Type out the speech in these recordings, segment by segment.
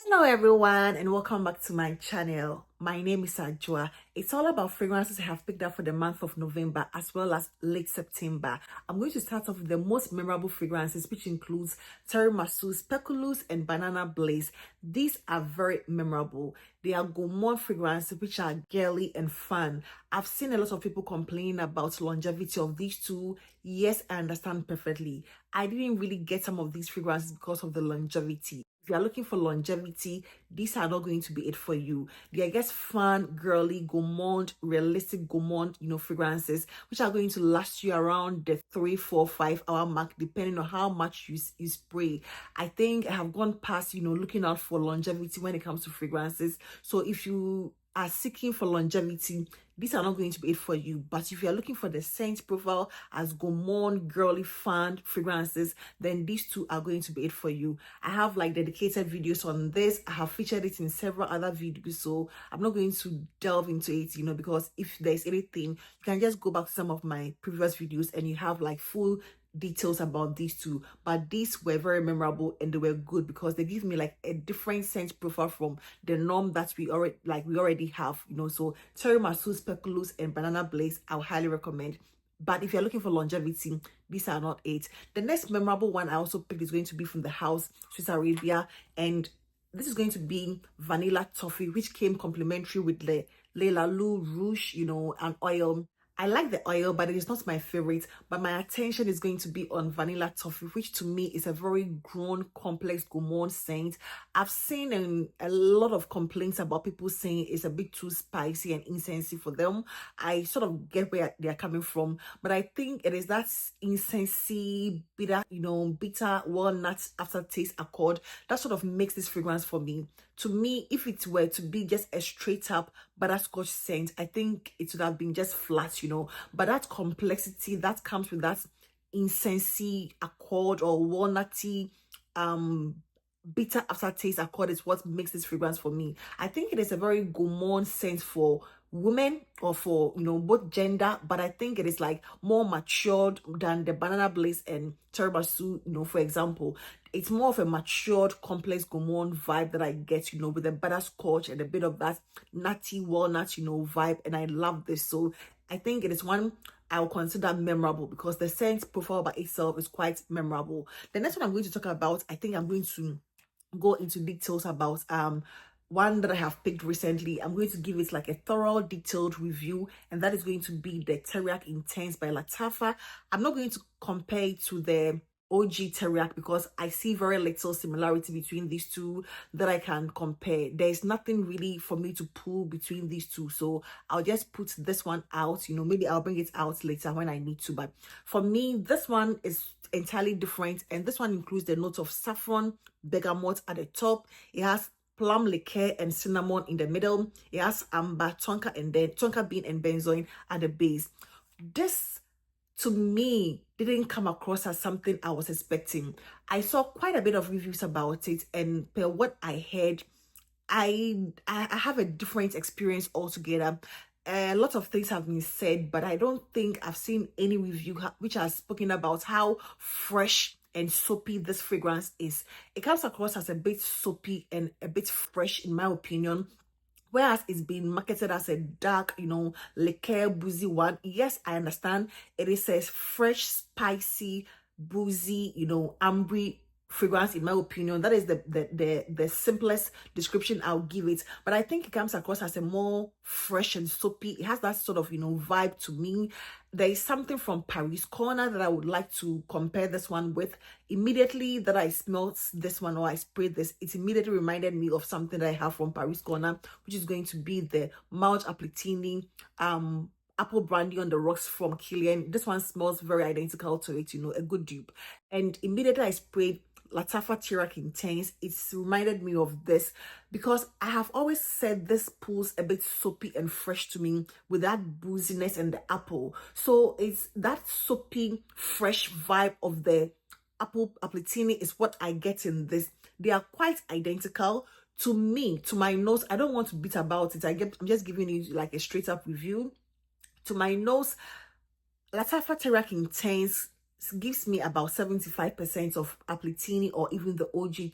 Hello everyone and welcome back to my channel. My name is Ajua. It's all about fragrances I have picked up for the month of November as well as late September. I'm going to start off with the most memorable fragrances, which includes Tiramisu, Speculous and Banana Blaze. These are very memorable. They are gourmand fragrances which are girly and fun. I've seen a lot of people complaining about longevity of these two. Yes, I understand perfectly. I didn't really get some of these fragrances because of the longevity. If you are looking for longevity, these are not going to be it for you. They are just fun, girly, gourmand, realistic gourmand, fragrances, which are going to last you around the 3, 4, 5 hour mark, depending on how much you spray. I think I have gone past, looking out for longevity when it comes to fragrances. So if you are seeking for longevity, these are not going to be it for you. But if you are looking for the scent profile as gourmand, girly, fun fragrances, then these two are going to be it for you. I have like dedicated videos on this. I have featured it in several other videos, so I'm not going to delve into it, because if there's anything, you can just go back to some of my previous videos and you have like full details about these two. But these were very memorable and they were good because they give me like a different scent profile from the norm that we already have, so Tiramisu, Speculous and Banana Blaze I would highly recommend. But if you're looking for longevity, these are not it. The next memorable one I also picked is going to be from the house Swiss Arabia, and this is going to be Vanilla Toffee, which came complimentary with the Leilalou Rouge, and oil. I like the oil, but it is not my favorite. But my attention is going to be on Vanilla Toffee, which to me is a very grown, complex gourmand scent. I've seen a lot of complaints about people saying it's a bit too spicy and incensey for them. I sort of get where they're coming from, but I think it is that incensey, bitter, bitter walnut aftertaste accord that sort of makes this fragrance for me. To me, if it were to be just a straight up butterscotch scent, I think it would have been just flat, but that complexity that comes with that incensey accord or walnutty bitter aftertaste accord is what makes this fragrance for me. I think it is a very gourmand scent for women or for both gender, but I think it is like more matured than the Banana Blaze and Tiramisu, for example. It's more of a matured complex gourmand vibe that I get, with a butterscotch and a bit of that nutty walnut, vibe, and I love this. So I think it is one I will consider memorable because the scent profile by itself is quite memorable. The next one I'm going to talk about, I think I'm going to go into details about one that I have picked recently. I'm going to give it like a thorough, detailed review, and that is going to be the Teriaq Intense by Lattafa. I'm not going to compare it to the OG Teriaq because I see very little similarity between these two that I can compare. There's nothing really for me to pull between these two, so I'll just put this one out. Maybe I'll bring it out later when I need to, but for me this one is entirely different, and this one includes the note of saffron, bergamot at the top. It has plum liqueur and cinnamon in the middle. It has amber, tonka, and then tonka bean and benzoin at the base. This to me didn't come across as something I was expecting. I saw quite a bit of reviews about it, and per what I heard, I have a different experience altogether. A lot of things have been said, but I don't think I've seen any review which has spoken about how fresh and soapy this fragrance is. It comes across as a bit soapy and a bit fresh in my opinion, whereas it's been marketed as a dark, liqueur, boozy one. Yes, I understand it is a fresh, spicy, boozy, ambery fragrance in my opinion. That is the simplest description I'll give it, but I think it comes across as a more fresh and soapy. It has that sort of vibe to me. There is something from Paris Corner that I would like to compare this one with. Immediately that I smelled this one or I sprayed this, it immediately reminded me of something that I have from Paris Corner, which is going to be the Mount Apletini apple brandy on the rocks from Kilian. This one smells very identical to it, a good dupe. And immediately I sprayed Lattafa Teriaq Intense. It's reminded me of this because I have always said this pulls a bit soapy and fresh to me with that booziness and the apple. So it's that soapy, fresh vibe of the apple Apletini is what I get in this. They are quite identical to me, to my nose. I don't want to beat about it. I'm just giving you like a straight up review. To my nose, Lattafa Teriaq Intense gives me about 75% of Apletini or even the OG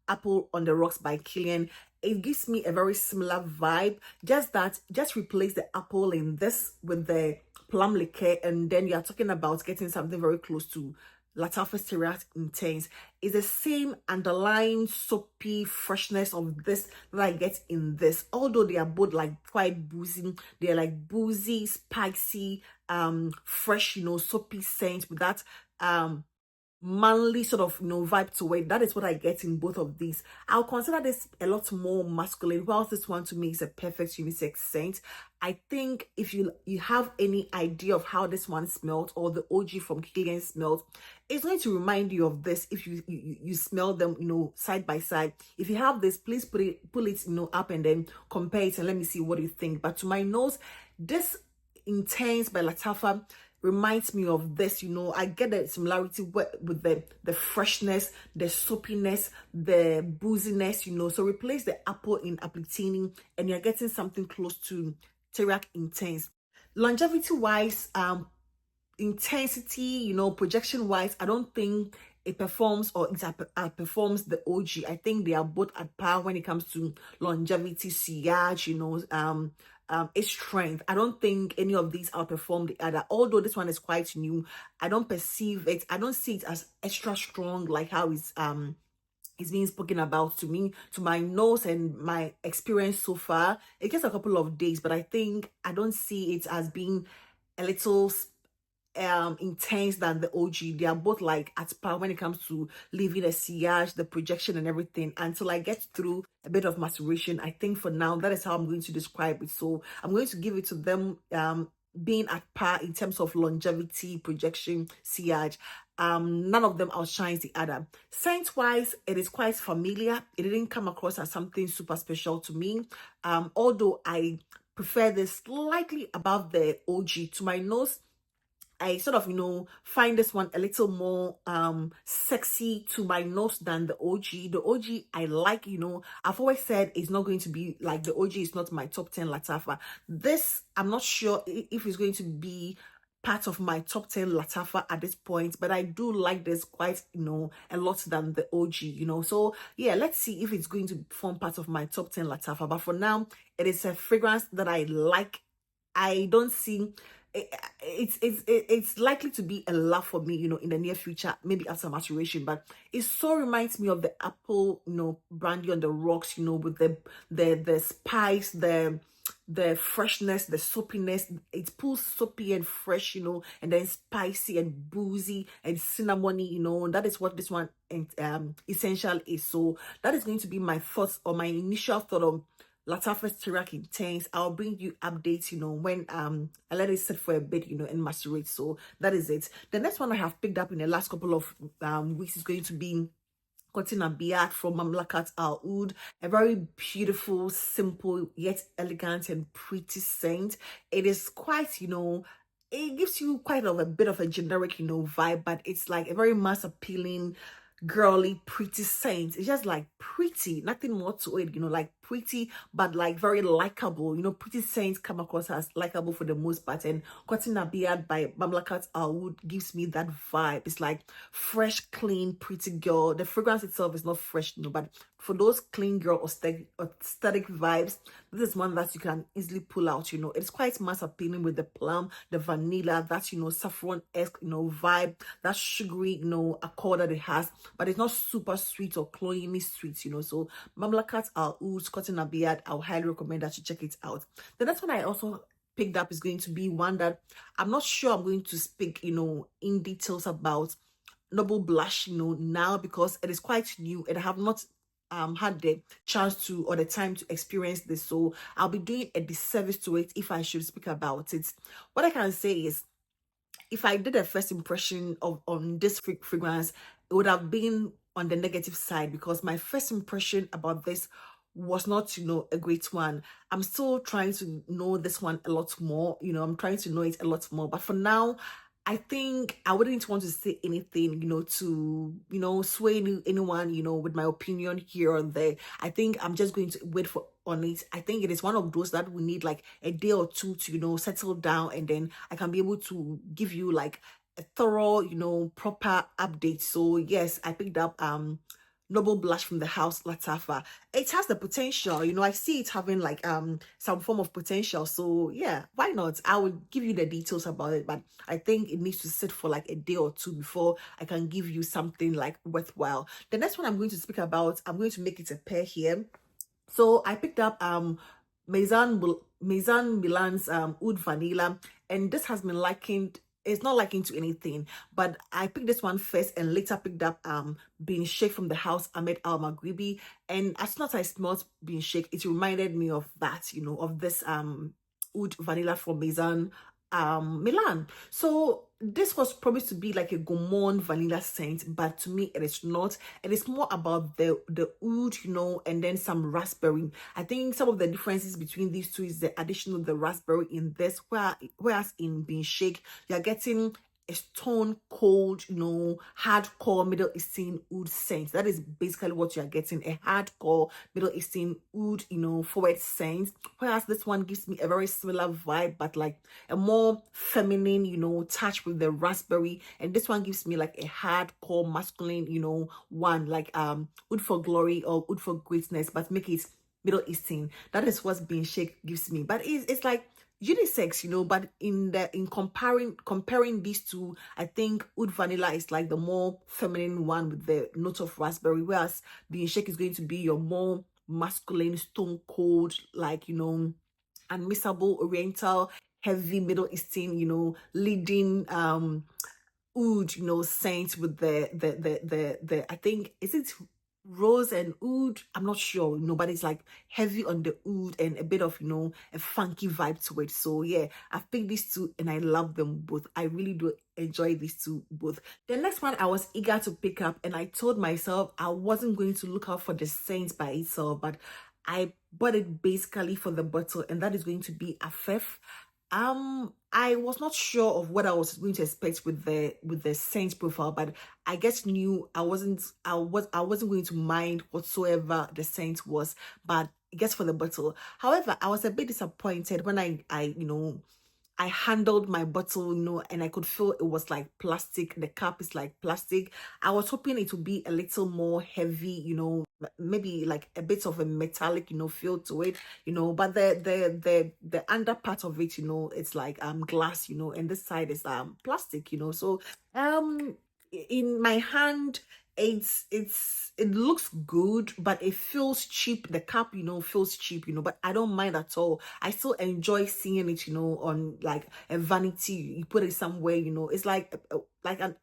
Apple on the Rocks by Killian. It gives me a very similar vibe, just replace the apple in this with the plum liqueur, and then you're talking about getting something very close to Lattafa Teriaq Intense. Is the same underlying soapy freshness of this that I get in this, although they are both like quite boozy. They're like boozy, spicy, fresh, soapy scent with that manly sort of vibe to it. That is what I get in both of these. I'll consider this a lot more masculine, whilst this one to me is a perfect unisex scent. I think if you have any idea of how this one smelled, or the OG from Killian smelled, it's going to remind you of this if you smell them side by side. If you have this, please pull it up and then compare it and let me see what you think. But to my nose, this Intense by Lattafa reminds me of this. I get the similarity with the freshness, the soapiness, the booziness, so replace the apple in Appletini and you're getting something close to Teriaq Intense. Longevity wise, intensity, projection wise, I don't think it performs or it outperforms the OG. I think they are both at par when it comes to longevity, sillage, its strength. I don't think any of these outperform the other. Although this one is quite new, I don't perceive it. I don't see it as extra strong like how it's being spoken about to me. To my nose and my experience so far, it gets a couple of days, but I don't see it as being a little intense than the OG. They are both like at par when it comes to leaving a sillage, the projection and everything. Until I get through a bit of maturation, I think for now that is how I'm going to describe it. So I'm going to give it to them being at par in terms of longevity, projection, sillage. None of them outshines the other. Scent wise, it is quite familiar. It didn't come across as something super special to me, although I prefer this slightly above the OG. To my nose, I sort of, find this one a little more sexy to my nose than the OG. The OG I like, I've always said it's not going to be like the OG is not my top 10 Lattafa. This, I'm not sure if it's going to be part of my top 10 Lattafa at this point, but I do like this quite, a lot than the OG, So yeah, let's see if it's going to form part of my top 10 Lattafa. But for now, it is a fragrance that I like. I don't see it's likely to be a love for me, in the near future, maybe after maturation. But it so reminds me of the apple, brandy on the rocks, with the spice, the freshness, the soapiness. It pulls soapy and fresh, and then spicy and boozy and cinnamony, that is what this one essential is. So that is going to be my thoughts, or my initial thought on Lattafa Teriaq Intense. I'll bring you updates, when I let it sit for a bit, and macerate. So that is it. The next one I have picked up in the last couple of weeks is going to be Cotton and Beard from Mamlakat Al Oud. A very beautiful, simple yet elegant and pretty scent. It is quite, it gives you quite a bit of a generic, vibe, but it's like a very mass appealing, girly, pretty scent. It's just like pretty, nothing more to it, like pretty, but like very likable. Pretty scents come across as likable for the most part. And Cotton and Beard by Mamlakat Al Oud gives me that vibe. It's like fresh, clean, pretty girl. The fragrance itself is not fresh, but for those clean girl aesthetic vibes, this is one that you can easily pull out. It's quite mass appealing with the plum, the vanilla, that saffron-esque vibe, that sugary accord that it has, but it's not super sweet or cloyingly sweet. So Mamlakat Al Oud, Cotton and Beard, I would highly recommend that you check it out. The next one I also picked up is going to be one that I'm not sure I'm going to speak in details about, Noble Blush now, because it is quite new and I have not had the chance to or the time to experience this, so I'll be doing a disservice to it if I should speak about it. What I can say is, if I did a first impression on this fragrance, it would have been on the negative side, because my first impression about this was not a great one. I'm still trying to know this one a lot more. I'm trying to know it a lot more, but for now I think I wouldn't want to say anything, to, sway anyone, with my opinion here or there. I think I'm just going to wait on it. I think it is one of those that we need like a day or two to, settle down, and then I can be able to give you like a thorough, proper update. So yes, I picked up Noble Blush from the house Lattafa. It has the potential, you know. I see it having like some form of potential. So yeah, why not? I will give you the details about it, but I think it needs to sit for like a day or two before I can give you something like worthwhile. The next one I'm going to speak about, I'm going to make it a pair here. So I picked up Maison Milan's Oud Vanilla, and this has been likened. It's not likened to anything, but I picked this one first and later picked up Bean Shake from the house Ahmed Al Maghribi. And as soon as I smelled Bean Shake, it reminded me of that, you know, of this Oud Vanilla from Maison Milan. So this was promised to be like a gourmand vanilla scent, but to me it is not. It is more about the oud, you know, and then some raspberry. I think some of the differences between these two is the addition of the raspberry in this, whereas in Bean Shake you're getting a stone cold, you know, hardcore Middle Eastern oud scent. That is basically what you're getting, a hardcore Middle Eastern oud, you know, forward scent. Whereas this one gives me a very similar vibe, but like a more feminine, you know, touch with the raspberry. And this one gives me like a hardcore masculine, you know, one like Oud for Glory or Oud for Greatness, but make it Middle Eastern. That is what Bean Shake gives me. But it's like unisex, you know, but in comparing these two, I think Oud Vanilla is like the more feminine one with the note of raspberry, whereas Bean Shake is going to be your more masculine, stone cold, like, you know, unmissable oriental, heavy Middle Eastern, you know, leading oud, you know, scent with the I think, is it rose and oud? I'm not sure, you know, but it's like heavy on the oud and a bit of, you know, a funky vibe to it. So yeah, I've picked these two and I love them both. I really do enjoy these two both. The next one I was eager to pick up, and I told myself I wasn't going to look out for the scent by itself, but I bought it basically for the bottle, and that is going to be Afef. I was not sure of what I was going to expect with the scent profile, but I guess knew I wasn't going to mind whatsoever the scent was, but I guess for the bottle. However, I was a bit disappointed when I you know, I handled my bottle, you know, and I could feel it was like plastic. The cap is like plastic. I was hoping it would be a little more heavy, you know, maybe like a bit of a metallic, you know, feel to it, you know, but the under part of it, you know, it's like glass, you know, and this side is plastic, you know. So in my hand, it looks good, but it feels cheap. The cap, you know, feels cheap, you know, but I don't mind at all. I still enjoy seeing it, you know, on like a vanity. You put it somewhere, you know, it's like like a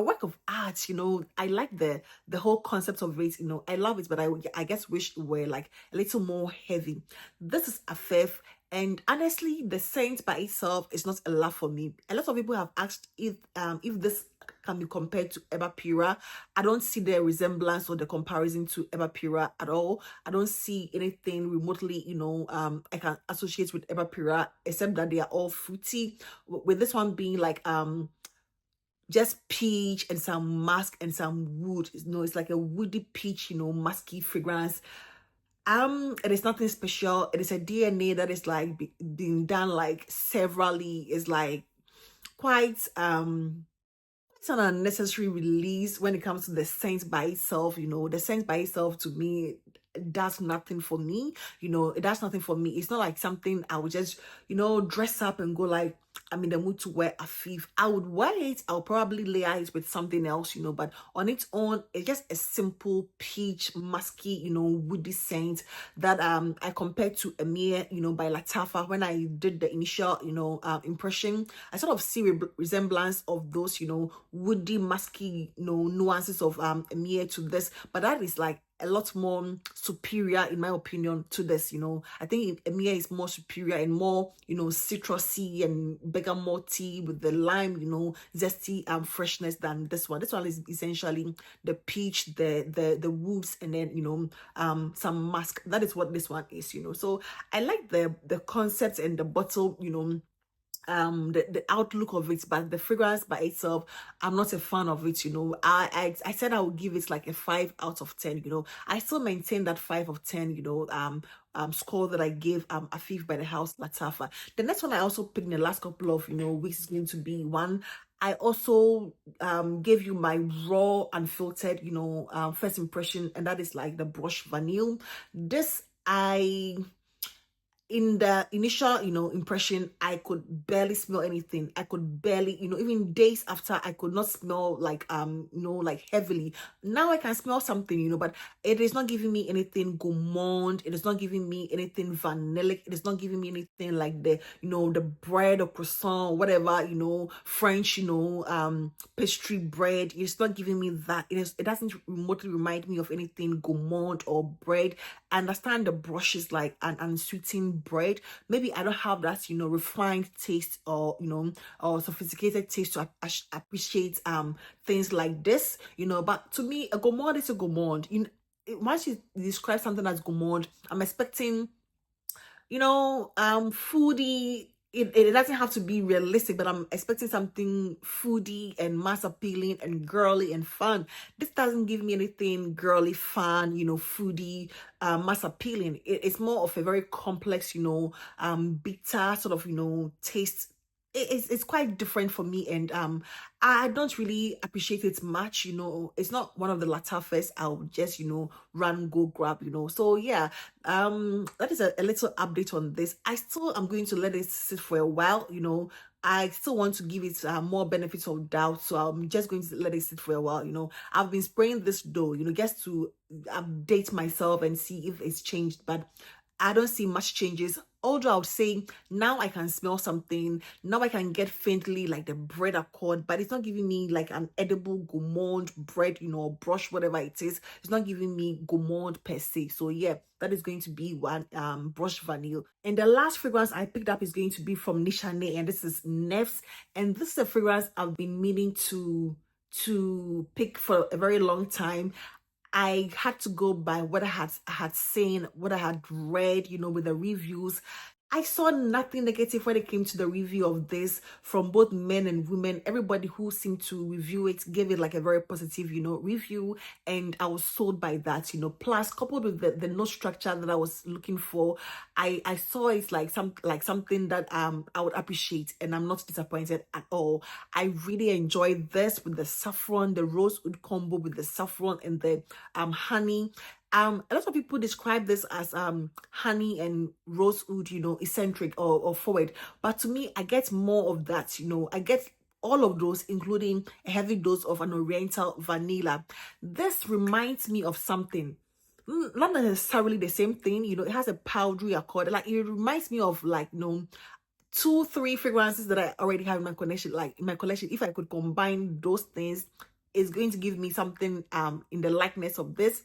work of art, you know. I like the whole concept of it, you know. I love it, but I guess wish it were like a little more heavy. This is a Afef, and honestly, the scent by itself is not a lot for me. A lot of people have asked if this can be compared to Eba Pura. I don't see the resemblance or the comparison to Eba Pura at all. I don't see anything remotely, you know, I can associate with Eba Pura, except that they are all fruity. With this one being like just peach and some musk and some wood, you know, it's like a woody peach, you know, musky fragrance. It is nothing special. It is a DNA that is like being done like severally. Is like quite it's an unnecessary release when it comes to the scent by itself. You know, the scent by itself to me does nothing for me. You know, it does nothing for me. It's not like something I would just, you know, dress up and go like, I'm in the mood to wear Afef. I would wear it. I'll probably layer it with something else, you know, but on its own, it's just a simple peach, musky, you know, woody scent that I compared to Amir, you know, by Lattafa. When I did the initial, you know, impression, I sort of see resemblance of those, you know, woody, musky, you know, nuances of Amir to this, but that is like a lot more superior in my opinion to this, you know. I think Emia is more superior and more, you know, citrusy and bergamoty with the lime, you know, zesty freshness than this one. This one is essentially the peach, the woods, and then, you know, some musk. That is what this one is, you know. So I like the concept and the bottle, you know, the outlook of it, but the fragrance by itself, I'm not a fan of it, you know. I said I would give it like a 5 out of 10, you know. I still maintain that 5 of 10, you know, score that I gave Afef by the house Lattafa. The next one I also picked in the last couple of, you know, weeks is going to be one I also gave you my raw unfiltered, first impression, and that is like the brush Vanille. This in the initial, impression, I could barely smell anything. I could barely, even days after, I could not smell like, like heavily. Now I can smell something, but it is not giving me anything gourmand. It is not giving me anything vanillic. It is not giving me anything like the, the bread or croissant, whatever, French, pastry bread. It's not giving me that. It doesn't remotely remind me of anything gourmand or bread. I understand the brush is like an unsweetened bread. Maybe I don't have that, refined taste or, or sophisticated taste to appreciate things like this, but to me, a gourmand is a gourmand. Once you describe something as gourmand, I'm expecting, foodie. It doesn't have to be realistic, but I'm expecting something foodie and mass appealing and girly and fun. This doesn't give me anything girly, fun, foodie, mass appealing. It's more of a very complex, bitter sort of, taste. It's quite different for me, and I don't really appreciate it much. It's not one of the Lattafas I'll just run go grab. So yeah, that is a little update on this. I still am going to let it sit for a while. I still want to give it more benefits of doubt, so I'm just going to let it sit for a while. I've been spraying this dough, just to update myself and see if it's changed, but I don't see much changes. Although I would say now I can smell something. Now I can get faintly like the bread accord, but it's not giving me like an edible gourmand bread, brush, whatever it is. It's not giving me gourmand per se. So yeah, that is going to be one brush Vanille. And the last fragrance I picked up is going to be from Nishane, and this is Nefs. And this is a fragrance I've been meaning to pick for a very long time. I had to go by what I had seen, what I had read, with the reviews. I saw nothing negative when it came to the review of this from both men and women. Everybody who seemed to review it gave it like a very positive, review, and I was sold by that, Plus, coupled with the note structure that I was looking for, I saw it's like something that I would appreciate, and I'm not disappointed at all. I really enjoyed this with the saffron, the rosewood combo with the saffron and the honey. A lot of people describe this as honey and rosewood, eccentric or forward. But to me, I get more of that, I get all of those, including a heavy dose of an oriental vanilla. This reminds me of something. Not necessarily the same thing, it has a powdery accord. Like, it reminds me of like, 2-3 fragrances that I already have in my collection. Like, in my collection, if I could combine those things, it's going to give me something in the likeness of this.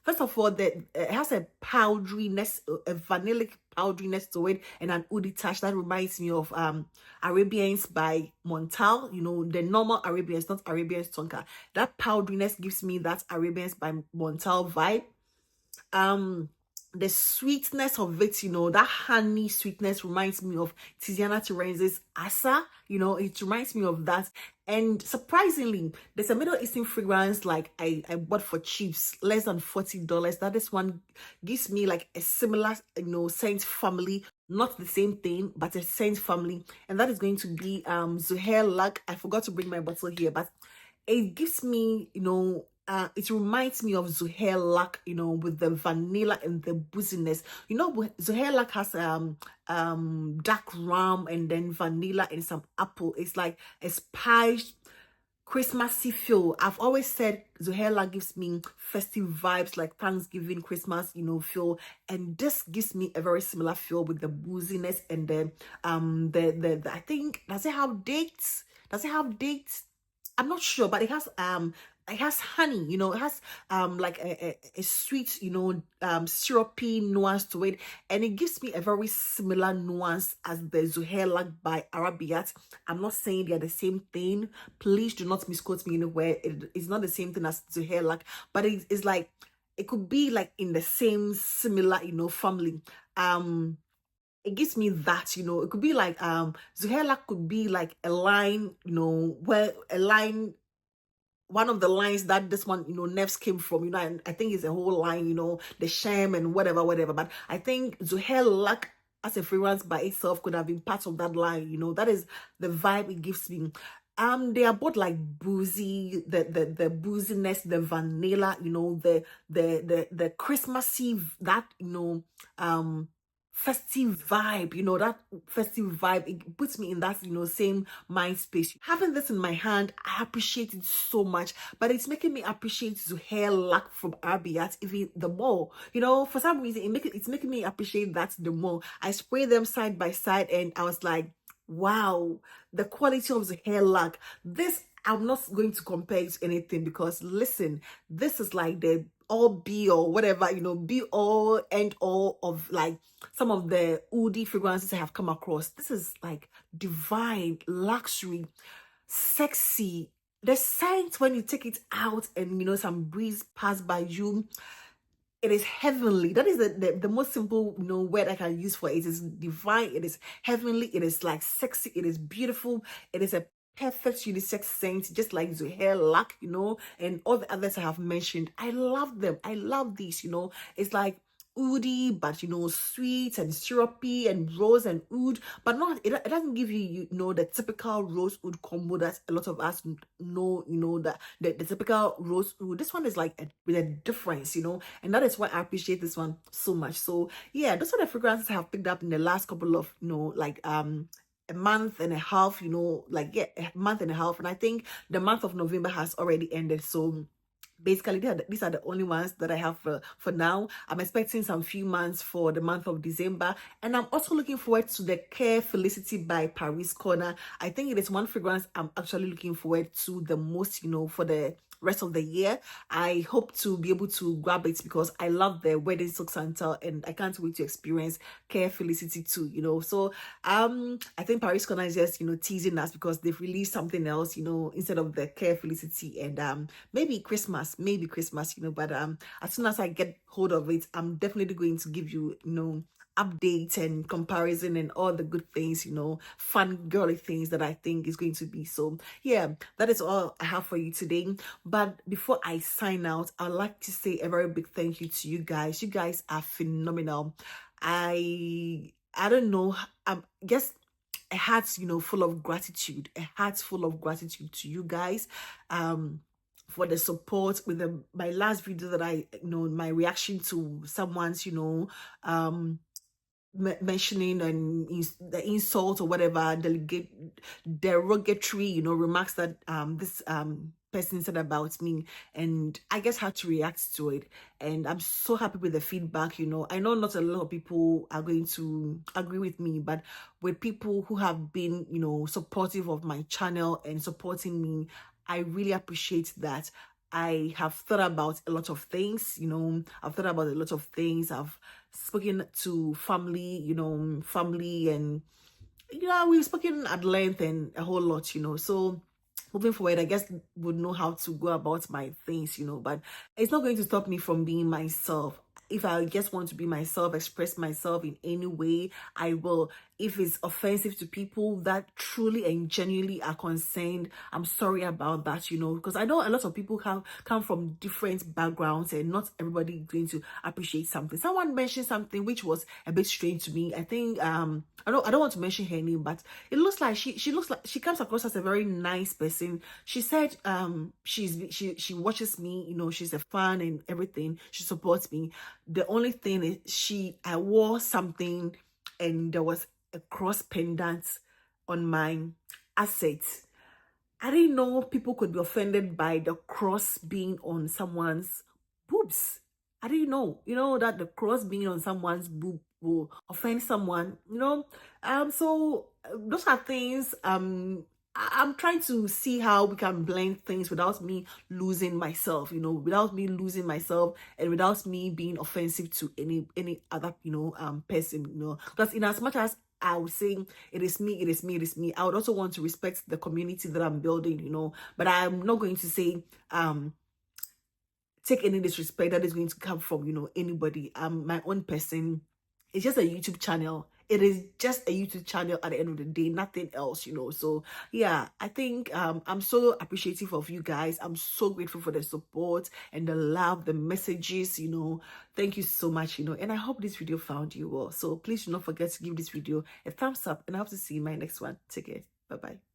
First of all, it has a powderiness, a vanillic powderiness to it, and an oody touch that reminds me of Arabians by Montal. The normal Arabians, not Arabians Tonka. That powderiness gives me that Arabians by Montal vibe. The sweetness of it, that honey sweetness reminds me of Tiziana Terenzi's Asa. It reminds me of that. And surprisingly, there's a Middle Eastern fragrance like I bought for cheaps, less than $40. That this one gives me like a similar, scent family, not the same thing, but a scent family. And that is going to be Zuhair Luck. I forgot to bring my bottle here, but it gives me, it reminds me of Zuhair Luck, with the vanilla and the booziness. Zuhair Luck has dark rum and then vanilla and some apple. It's like a spiced, Christmassy feel. I've always said Zuhair Luck gives me festive vibes, like Thanksgiving, Christmas, feel. And this gives me a very similar feel with the booziness and the I think, does it have dates? Does it have dates? I'm not sure, but it has honey, it has like a sweet, syrupy nuance to it, and it gives me a very similar nuance as the Zuhair Luck by Arabiat. I'm not saying they're the same thing. Please do not misquote me anywhere. It's not the same thing as Zuhair Luck, but it's like, it could be like in the same similar, family. It gives me that, it could be like Zuhair Luck could be like a line, where a line, one of the lines that this one, Nefs came from, and I think it's a whole line, the sham and whatever. But I think Zuhair Luck as a fragrance by itself could have been part of that line, that is the vibe it gives me. They are both like boozy, the booziness, the vanilla, the Christmassy, that festive vibe, that festive vibe. It puts me in that same mind space. Having this in my hand, I appreciate it so much, but it's making me appreciate the hair lack from Arbiat even the more. For some reason it's making me appreciate that the more. I spray them side by side and I was like, wow, the quality of the hair lac. This, I'm not going to compare it to anything, because listen, this is like the all be or whatever, be all end all of like some of the oody fragrances I have come across. This is like divine, luxury, sexy. The scent, when you take it out and some breeze pass by you, it is heavenly. That is the most simple word I can use for it. It is divine, it is heavenly, it is like sexy, it is beautiful, it is a perfect unisex scent, just like the hair lac, and all the others I have mentioned. I love them. I love these. It's like oody, but sweet and syrupy and rose and oud, but not, it doesn't give you the typical rose oud combo that a lot of us know, that the typical rose oud. This one is like with a difference, and that is why I appreciate this one so much. So yeah, those are the fragrances I have picked up in the last couple of like a month and a half, like a month and a half, and I think the month of November has already ended. So basically these are the only ones that I have for now. I'm expecting some few months for the month of December, and I'm also looking forward to the Care Felicity by Paris Corner. I think it is one fragrance I'm actually looking forward to the most, for the rest of the year. I hope to be able to grab it because I love the wedding silk Santa, and I can't wait to experience Care Felicity too, so I think Paris Corner is just teasing us because they've released something else, instead of the Care Felicity, and maybe Christmas, but as soon as I get hold of it, I'm definitely going to give you updates and comparison and all the good things, fun girly things that I think is going to be. So yeah, that is all I have for you today. But before I sign out, I'd like to say a very big thank you to you guys. You guys are phenomenal. I don't know, I guess a heart full of gratitude, to you guys for the support with my last video that I my reaction to someone's mentioning and the insult or whatever derogatory remarks that this person said about me, and I just had to react to it. And I'm so happy with the feedback. I know not a lot of people are going to agree with me, but with people who have been supportive of my channel and supporting me, I really appreciate that. I have thought about a lot of things, I've thought about a lot of things. I've spoken to family, and we've spoken at length and a whole lot, so moving forward, I guess would know how to go about my things, but it's not going to stop me from being myself. If I just want to be myself, express myself in any way, I will. If it's offensive to people that truly and genuinely are concerned, I'm sorry about that, because I know a lot of people come from different backgrounds, and not everybody is going to appreciate something. Someone mentioned something which was a bit strange to me. I think I don't want to mention her name, but it looks like she looks like she comes across as a very nice person. She said she watches me, she's a fan and everything. She supports me. The only thing is I wore something and there was a cross pendant on my assets. I didn't know people could be offended by the cross being on someone's boobs. I didn't know, that the cross being on someone's boob will offend someone, so those are things I'm trying to see how we can blend things without me losing myself, without me losing myself and without me being offensive to any other, person, because in as much as I would say it is me, I would also want to respect the community that I'm building, but I'm not going to say, take any disrespect that is going to come from, anybody. I'm my own person. It's just a YouTube channel. It is just a YouTube channel at the end of the day, nothing else, so yeah, I think I'm so appreciative of you guys. I'm so grateful for the support and the love, the messages, thank you so much, and I hope this video found you well. So please do not forget to give this video a thumbs up, and I hope to see you in my next one. Take care. Bye bye.